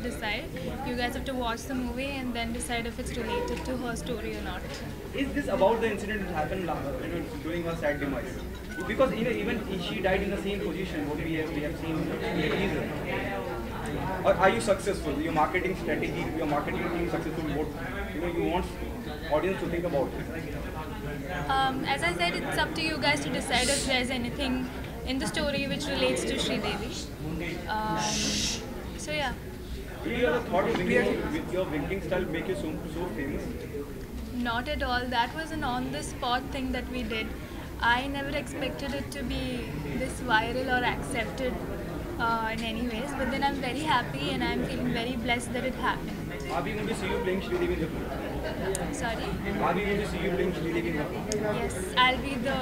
decide. You guys have to watch the movie and then decide if it's related to her story or not. Is this about the incident that happened during her sad demise? Because even she died in the same position what we have seen in the teaser. Or are you successful? Your marketing strategy, your marketing team successful? What you want audience to think about it? As I said, it's up to you guys to decide if there's anything in the story which relates to Sri Devi. So yeah. Did you ever thought with your winking style make you so famous? Not at all. That was an on-the-spot thing that we did. I never expected it to be this viral or accepted in any ways. But then I'm very happy and I'm feeling very blessed that it happened. Are we going to see you playing Sri Devi in the film? Sorry? Are we going to see you playing Sri Devi in the film? Yes, I'll be the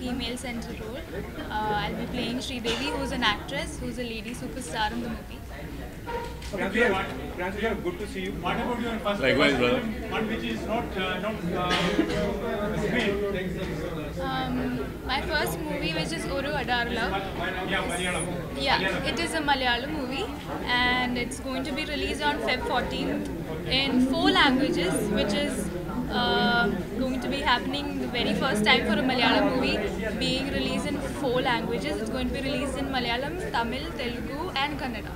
female central role. I'll be playing Sri Devi, who's an actress, who's a lady superstar in the movie. Francis, good to see you. What about your first Likewise, brother. one which is not screen? My first movie, which is Oru Adarla. Yeah, Malayalam. Yeah, it is a Malayalam movie and it's going to be released on Feb 14th in 4 languages, which is going to be happening the very first time for a Malayalam movie being released in 4 languages. It's going to be released in Malayalam, Tamil, Telugu and Kannada.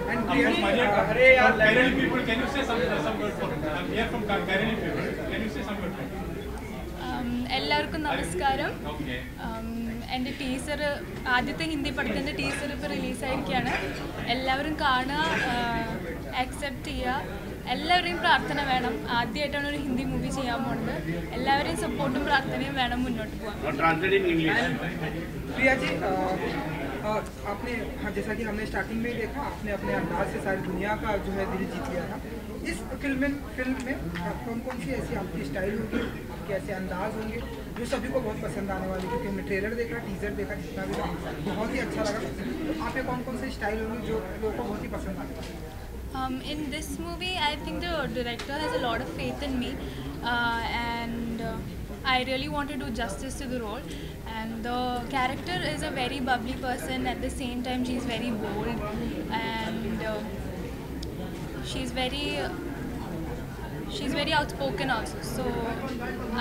And Kairali people, can you say some word for it? I'm here from Kairali people. Can you say some word for it? എല്ലാവർക്കും നമസ്കാരം. എൻ്റെ teaser ആദ്യത്തെ ഹിന്ദി പടത്തിൻ്റെ teaser ഇപ്പോൾ റിലീസായിരിക്കുകയാണ്. എല്ലാവരും കാണുക, accept ചെയ്യുക. എല്ലാവരെയും പ്രാർത്ഥന വേണം. ആദ്യമായിട്ടാണ് ഒരു ഹിന്ദി മൂവി ചെയ്യാൻ പോകുന്നത്. എല്ലാവരെയും സപ്പോർട്ടും പ്രാർത്ഥനയും വേണം മുന്നോട്ട് പോകാൻ. प्रिया जी, आपने जैसा कि हमने स्टार्टिंग में ही देखा, आपने अपने अंदाज से सारी दुनिया का जो है दिल जीत लिया था. इस फिल्म में कौन सी ऐसी आपकी स्टाइल होगी, आपके ऐसे अंदाज होंगे जो सभी को बहुत पसंद आने वाली? क्योंकि हमने ट्रेलर देखा, टीजर देखा, जितना भी था बहुत ही अच्छा लगा. तो आप कौन सी स्टाइल होंगी जो लोगों को बहुत ही पसंद आने वाली? In this movie, I think the director has a lot of faith in me, and I really want to do justice to the role. And the character is a very bubbly person. At the same time, she's very bold, and she's very outspoken also. So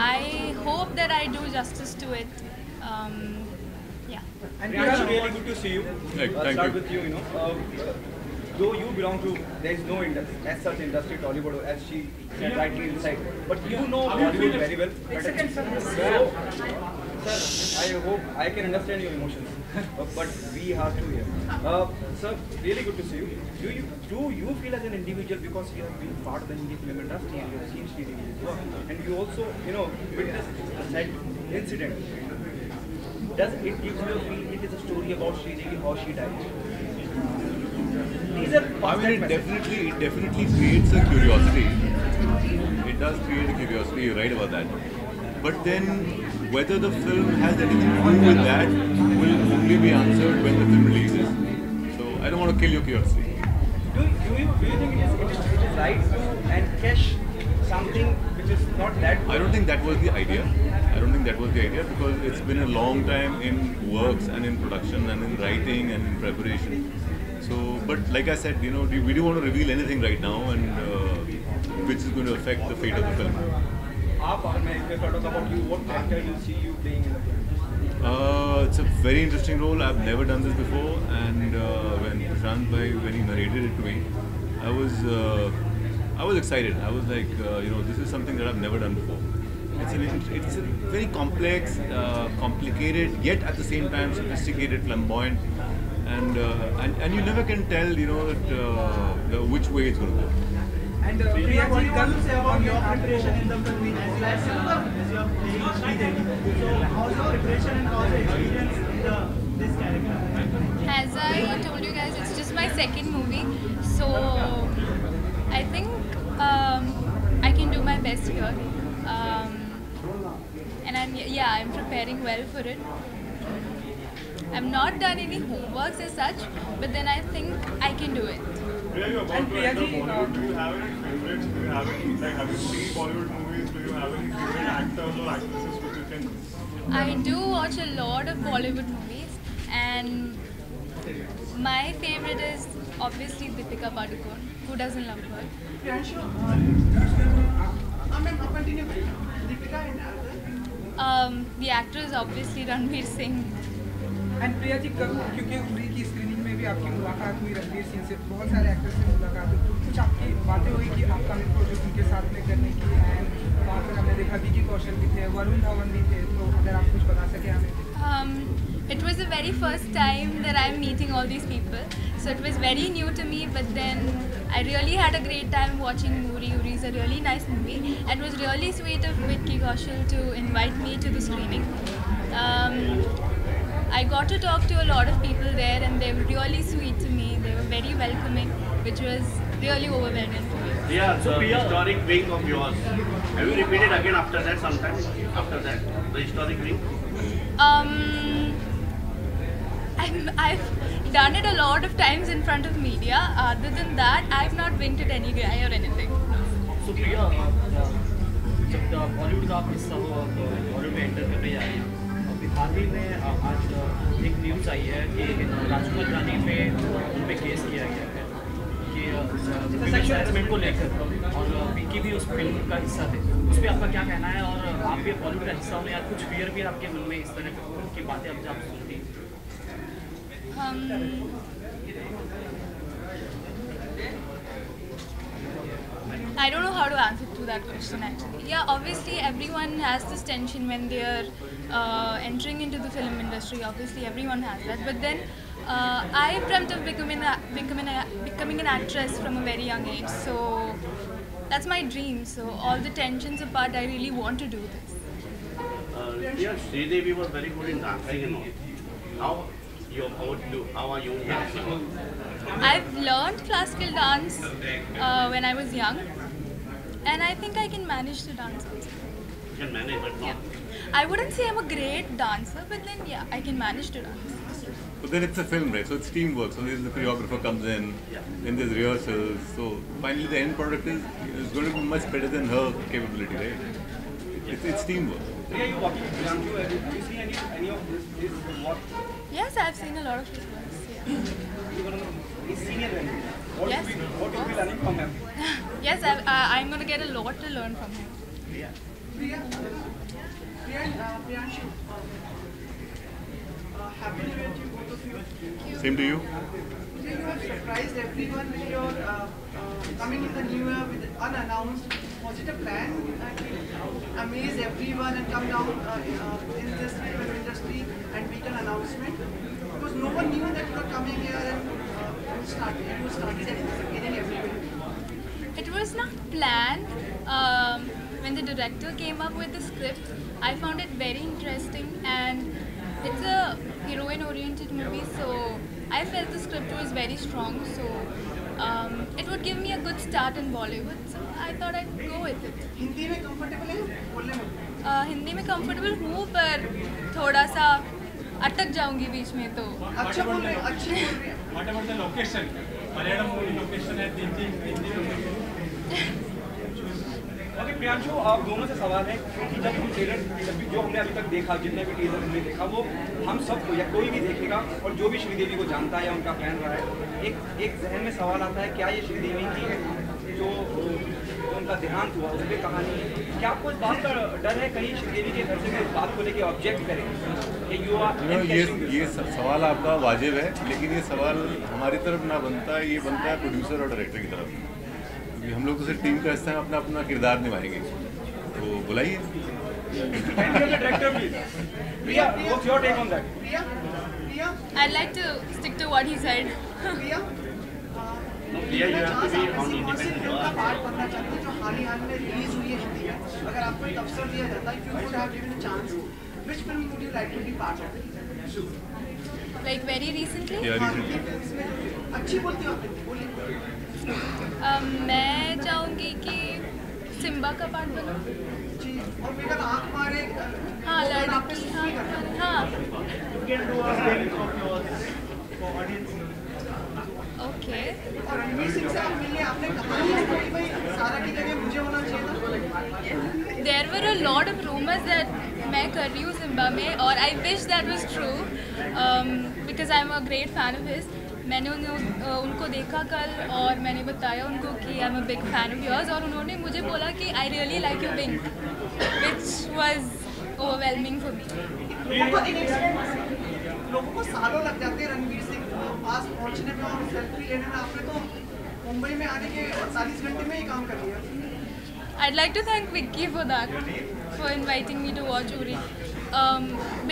I hope that I do justice to it. Yeah. And it's really good to see you. Thank Start you. with you. Though you belong to, there is no industry, as such industry, Tollywood, as she said rightly inside. But you know Bollywood very well. Sir, I hope I can understand your emotions. But we have to hear. Sir, really good to see you. Do you feel as an individual, because you have been part of the Hindi film industry and you have seen Sri Devi's work, and you also, witnessed a sad incident. Does it give you a feel it is a story about Sri Devi, how she died? I mean, it definitely creates a curiosity. It does create a curiosity, you're right about that. But then, whether the film has anything to do with that will only be answered when the film releases. So, I don't want to kill your curiosity. Do you think it is right to cash something which is not that? I don't think that was the idea. Because it's been a long time in works and in production and in writing and in preparation. So, but like I said, we don't want to reveal anything right now, and which is going to affect the fate of the film. If I talk about you, what character you see you playing in the film? It's a very interesting role. I've never done this before, and when Prashant Bhai, when he narrated it to me, I was excited. I was like, this is something that I've never done before. It's a very complex, complicated, yet at the same time sophisticated, flamboyant, and you never can tell, which way it's going to go. And Priya ji, can you say about your preparation in the film as you are playing Sri Devi? So how's your preparation and how's the experience in this character? As I told you guys, it's just my second movie, so I think I can do my best here, and I'm preparing well for it. I've not done any homeworks as such, but then I think I can do it. Really, about to enter Bollywood, do you have any favorites? Do you have any, have you seen Bollywood movies? Do you have any favorite actors or actresses which you can? I do watch a lot of Bollywood movies, and my favorite is obviously Deepika Padukone. Who doesn't love her? The actor is obviously Ranveer Singh. And Priya ji कब, क्योंकि उरी की screening में भी आपकी मुलाकात हुई रणवीर सिंह से, बहुत सारे एक्टर्स से मुलाकात हुई, कुछ आपकी बातें हुई कि आपका प्रोजेक्ट उनके साथ में करने की, एंड वहाँ पर हमने देखा विकी कौशल भी थे, वरुण धवन भी थे, तो अगर आप कुछ बता सकें हमें। It was the very first time that I'm meeting all these people, so it was very new to me, but then I really had a great time watching Uri. Uri is a really nice movie, and it was really sweet of Vicky Kaushal to invite me to the screening. I got to talk to a lot of people there, and they were really sweet to me. They were very welcoming, which was really overwhelming for me. Yeah, so the historic wing of yours. Have you repeated again after that sometime? After that, the historic wing? I've done it a lot of times in front of media. Other than that, I've not winked at any guy or anything. So प्रिया, जब बॉलीवुड का आप हिस्सा हो, बॉलीवुड में enter करने जा रही हैं, अभी हाल ही में आज एक न्यूज़ आई है कि राजकुमार रानी पे उन पे केस किया गया है कि हरासमेंट को लेकर, और विकी भी उस फिल्म का हिस्सा थे। उस पर आपका क्या कहना है, और आप भी बॉलीवुड का हिस्सा होने या कुछ फियर भी आपके मन में इस तरह की बातें आप जब सुनती हैं? I don't know how to answer to that question actually. Yeah, obviously everyone has this tension when they are entering into the film industry. Obviously everyone has that. But then I dreamt of becoming an actress from a very young age. So that's my dream. So all the tensions apart, I really want to do this. Yeah, Sridevi was very good in dancing and all. How are you dancing? I've learned classical dance when I was young, and I think I can manage to dance also. You can manage, but not. I wouldn't say I'm a great dancer, but then yeah, I can manage to dance. But then it's a film, right? So it's teamwork. So the choreographer comes in, then there's rehearsals. So finally the end product is going to be much better than her capability, right? It's teamwork. Are you walking around you? Have you seen any of this what? Yes, I've seen a lot of his works. Yeah. He's senior than you. What Yes. what will be learning from him? Yes, I'm going to get a lot to learn from him. Priyanshu, happy New Year to both of you. Same to you. You have surprised everyone with your coming in the new year with unannounced. Was it a plan to amaze everyone and come down in this film industry and make an announcement? Because no one knew that you were coming here and you started getting everywhere. It was not planned. When the director came up with the script, I found it very interesting, and it's a heroine-oriented movie, so I felt the script was very strong. So it would give me a good start in Bollywood, so I thought I'd go with it. Hindi में comfortable है बोलने में? हिंदी में comfortable हूँ, पर थोड़ा सा अटक जाऊंगी बीच में तो. अच्छा बोल रहे हैं, अच्छी बोल रहे हैं. What about the location? Malayalam movie location है Hindi में. ओके प्रियांशु, आप दोनों से सवाल है कि जब हम ट्रेलर जो हमने अभी तक देखा, जितने भी टीजर हमने देखा, वो हम सबको या कोई भी देखेगा और जो भी श्रीदेवी को जानता है या उनका फैन रहा है, एक जहन में सवाल आता है, क्या ये श्रीदेवी की जो उनका देहांत हुआ उस पर कहानी है? क्या आपको इस बात का डर है कहीं श्रीदेवी के घर से कोई इस बात को लेकर ऑब्जेक्ट करे कि ये सवाल आपका वाजिब है, लेकिन ये सवाल हमारी तरफ ना बनता है, ये बनता है प्रोड्यूसर और डायरेक्टर की तरफ, क्योंकि हम लोग तो सिर्फ टीम का हिस्सा है, अपना अपना किरदार निभाएंगे, तो बुलाइए. I'd like to stick to what he said. Yeah, you have to be on independent. Part बनना चाहते हैं जो हाल ही में रिलीज हुई है हिंदी में. अगर आपको एक अवसर दिया जाता, if you would have given a chance, which film would you like to be part of? Like very recently? Yeah, recently. अच्छी बोलती हो आप हिंदी, बोलिए. मैं चाहूँगी कि सिम्बा का पार्ट बनूँ. जी, और मेरा आँख मारे. हाँ, लड़की. हाँ. ओके. और रणवीर सिंह से आप मिलने आपने कहानी है कि भाई सारा की जगह मुझे होना चाहिए था. There were a lot of rumors that मैं कर रही हूँ सिम्बा में, और I wish that was true because I'm a great fan of his. मैंने उनको देखा कल और मैंने बताया उनको कि I am a big fan of yours और उन्होंने मुझे बोला कि I really like you wing, which was overwhelming for me. लोगों को सालों लग जाते हैं रणवीर सिंह को पास पहुंचने में और सेल्फी लेने में। आपने तो मुंबई में आने के 48 घंटे में ही काम कर लिया। I'd like to thank Vicky for that, for inviting me to watch Uri.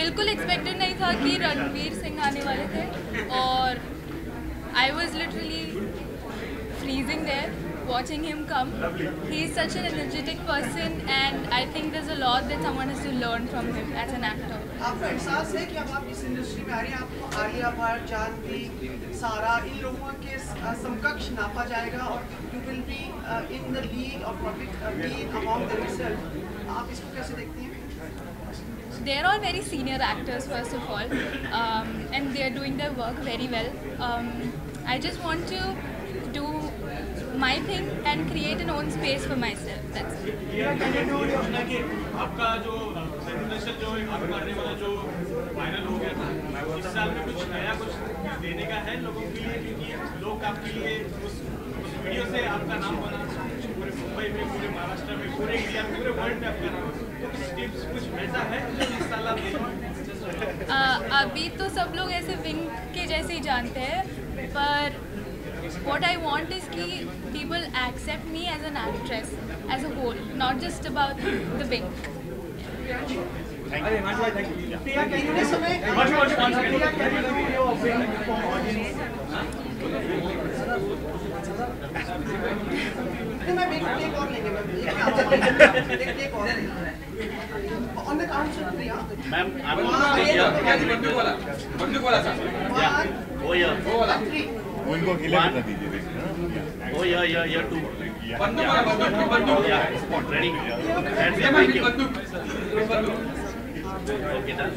बिल्कुल एक्सपेक्टेड नहीं था कि रणवीर सिंह आने वाले थे और I was literally freezing there watching him come. He is such an energetic person and I think there's a lot that someone has to learn from him as an actor. आपको एहसास है कि अब आप इस इंडस्ट्री में आ रही हैं, आपको आलिया भट्ट, जानवी, सारा इन लोगों के समकक्ष नापा जाएगा और you will be in the league और पब्लिक लीग अमॉन्ग देमसेल्फ। आप इसको कैसे देखते हैं? They are all very senior actors first of all, and they are doing their work very well. I just want to do my thing and create an own space for myself. That's it. आपका जो sentimental जो आप करने वाला जो viral हो गया था, इस साल में कुछ नया कुछ देने का है लोगों के लिए, क्योंकि लोग आपके लिए उस वीडियो से आपका नाम बना पूरे मुंबई में, पूरे महाराष्ट्र में, पूरे इंडिया में, पूरे वर्ल्ड में आपका नाम, तो कुछ टिप्स कुछ ऐसा है जो इस साल आप देंगे? अभी तो सब लोग ऐसे विंग के जैसे ही जानते हैं, पर what I want is कि people accept me as an actress as a whole, not just about the wing. Priya, can you give समय? प्रिया, can you do your wing for audience? मैं एक और लेंगे मैम, एक और on the count of Priya. Ma'am, I'm बंदूक वाला sir. वो या three. उनको अकेले बता दीजिए। वो या टू। बंदूक या ready. That's it. Thank you. Okay, done.